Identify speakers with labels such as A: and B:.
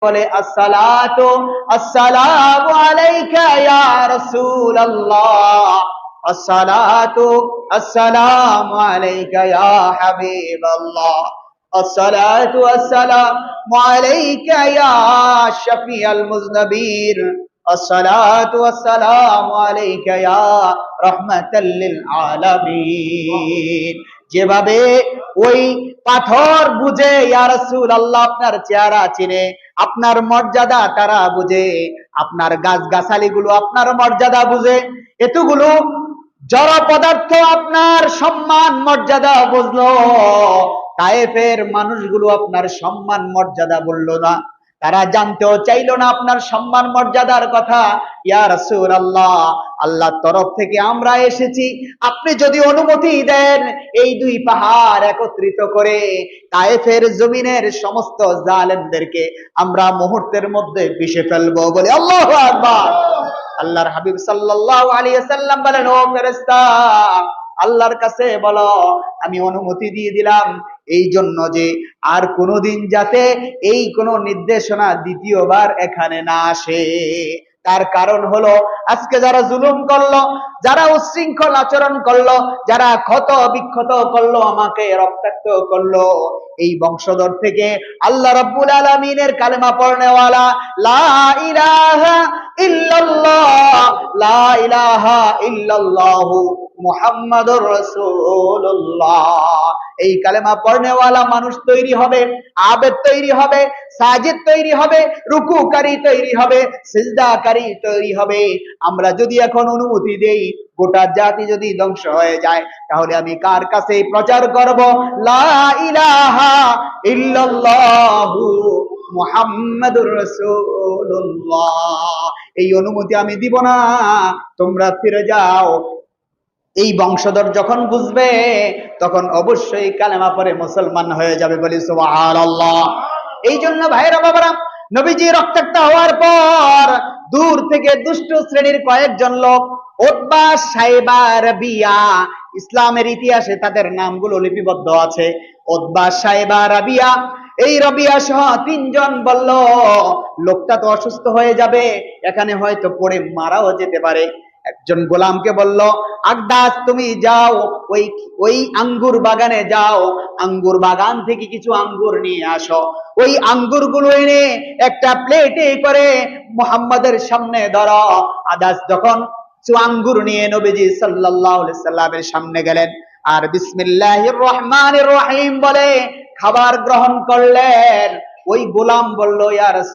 A: বলে আসসালাতু আসসালামু আলাইকা ইয়া রাসূলুল্লাহ, আসসালাতু আসসালামু আলাইকা ইয়া হাবিবাল্লাহ, আসসালাতু আসসালামু আলাইকা ইয়া শাফিয়াল মুযনিবিন, আসসালাতু আসসালামু আলাইকা ইয়া রাহমাতাল লিল আলামিন। যেভাবে ওই পাথর বুঝে ইয়া রাসূলুল্লাহ আপনার চেহারা চিনে, আপনার মর্যাদা তারা বুঝে, আপনার গাছগাছালি গুলো আপনার মর্যাদা বুঝে, এতগুলো জড় পদার্থ আপনার সম্মান মর্যাদা বুঝলো, তায়েফের মানুষগুলো আপনার সম্মান মর্যাদা বললো না, তারা জানতেও চাইলো না আপনার সম্মান মর্যাদার কথা। ইয়া রাসূলুল্লাহ, আল্লাহর তরফ থেকে আমরা এসেছি, আপনি যদি অনুমতি দেন এই দুই পাহাড় একত্রিত করে তায়েফের জমিনের সমস্ত জালেমদেরকে আমরা মুহূর্তের মধ্যে পিষে ফেলবো বলে আল্লাহু আকবার। আল্লাহর হাবিব সাল্লাল্লাহু আলাইহি ওয়াসাল্লাম বলেন, ও ফেরেশতা, আল্লাহর কাছে বলো আমি অনুমতি দিয়ে দিলাম, এই জন্য যে আর কোনোদিন যাতে এই কোন নির্দেশনা দ্বিতীয়বার এখানে না আসে। তার কারণ হলো আজকে যারা জুলুম করলো, যারা উচ্ছৃঙ্খল আচরণ করলো, যারা ক্ষত বিক্ষত করলো, আমাকে রক্তাক্ত করলো, এই বংশধর থেকে আল্লাহ রাব্বুল আলামিনের কালেমা পড়নেওয়ালা লা ইলাহা ইল্লাল্লাহ, লা ইলাহা ইল্লাল্লাহু মুহাম্মাদুর রাসূলুল্লাহ, এই কালেমা পড়নেওয়ালা মানুষ তৈরি হবে, আবেদ তৈরি হবে, সাজিদ তৈরি হবে, রুকুকারী তৈরি হবে, সিজদাকারী তৈরি হবে। আমরা যদি এখন অনুমতি দেই, গোটা জাতি যদি ধ্বংস হয়ে যায়, তাহলে আমি কার কাছে প্রচার করব লা ইলাহা ইল্লাল্লাহু মুহাম্মাদুর রাসূলুল্লাহ? এই অনুমতি আমি দিব না, তোমরা ফিরে যাও। এই বংশধর যখন বুঝবে তখন অবশ্যই কালেমা পড়ে মুসলমান হয়ে যাবে, বলি সুবহানাল্লাহ। এই জন্য ভাইরা বাবারা, নবীজি রক্তাক্ত হওয়ার পর দূর থেকে দুষ্ট শ্রেণীর কয়েকজন লোক, উতবা, সাইবা, রাবিয়া, ইসলামের ইতিহাসে তাদের নামগুলো লিপিবদ্ধ আছে, উতবা, সাইবা, রাবিয়া, এই রাবিয়া সহ তিনজন বলল লোকটা তো অসুস্থ হয়ে যাবে, এখানে হয়তো পড়ে মারাও যেতে পারে। একজন গোলামকে বলল, আকদাস তুমি যাও ওই আঙ্গুর বাগানে যাও, আঙ্গুর বাগান থেকে কিছু আঙ্গুর নিয়ে আসো, ওই আঙ্গুর গুলো এনে একটা প্লেটে করে মুহাম্মাদের সামনে ধরো। আদাস যখন আঙ্গুর নিয়ে নবীজি সাল্লাল্লাহু আলাইহি সাল্লামের সামনে গেলেন আর বিসমিল্লাহির রহমানির রহিম বলে খাবার গ্রহণ করলেন, ওই গোলাম বলল, ইয়া